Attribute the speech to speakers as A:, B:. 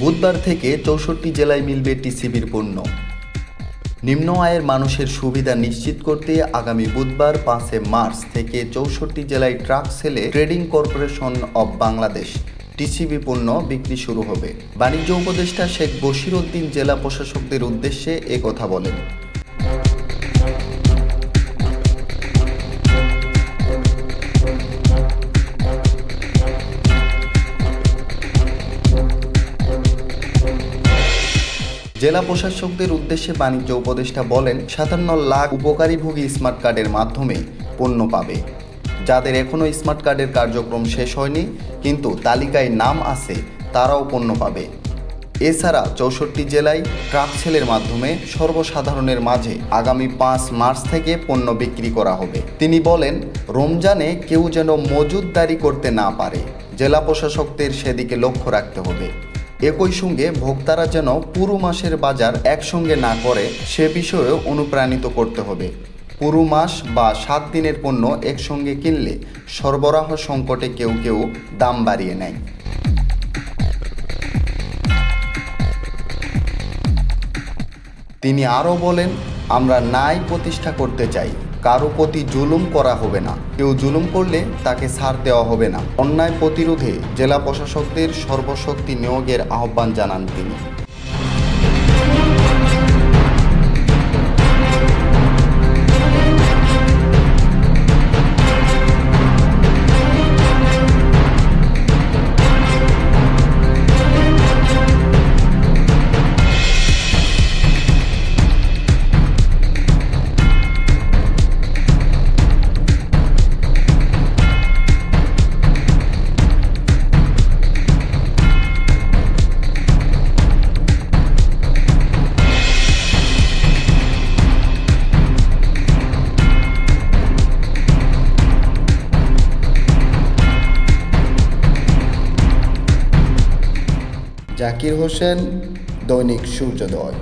A: বুধবার থেকে ৬৪ জেলায় মিলবে টিসিবির পণ্য। নিম্ন আয়ের মানুষের সুবিধা নিশ্চিত করতে আগামী বুধবার ৫ মার্চ থেকে ৬৪ জেলায় ট্রাক সেলে trading corporation of Bangladesh TCB পণ্য বিক্রি শুরু হবে। বাণিজ্য উপদেষ্টা শেখ বশির উদ্দিন জেলা প্রশাসকদের উদ্দেশ্যে একথা বলেন। জেলা প্রশাসকদের উদ্দেশ্যে বাণিজ্য উপদেষ্টা বলেন, ৫৭ লাখ উপকারীভোগী স্মার্ট কার্ডের মাধ্যমে পণ্য পাবে। যাদের এখনও স্মার্ট কার্ডের কার্যক্রম শেষ হয়নি কিন্তু তালিকায় নাম আছে, তারাও পণ্য পাবে। এছাড়া ৬৪ জেলায় ট্রাক সেলের মাধ্যমে সর্বসাধারণের মাঝে আগামী ৫ মার্চ থেকে পণ্য বিক্রি করা হবে। তিনি বলেন, রমজানে কেউ যেন মজুতদারি করতে না পারে, জেলা প্রশাসকদের সেদিকে লক্ষ্য রাখতে হবে। একই সঙ্গে ভোক্তারা যেন পুরো মাসের বাজার একসঙ্গে না করে সে বিষয়েও অনুপ্রাণিত করতে হবে। পুরো মাস বা ৭ দিনের পণ্য একসঙ্গে কিনলে সরবরাহ সংকটে কেউ কেউ দাম বাড়িয়ে নেয়। তিনি আরও বলেন, আমরা ন্যায় প্রতিষ্ঠা করতে চাই, কারো প্রতি জুলুম করা হবে না, কেউ জুলুম করলে তাকে ছাড় দেওয়া হবে না। অন্যায় প্রতিরোধে জেলা প্রশাসকদের সর্বশক্তি নিয়োগের আহ্বান জানান তিনি। জাকির হোসেন, দৈনিক সূর্যোদয়।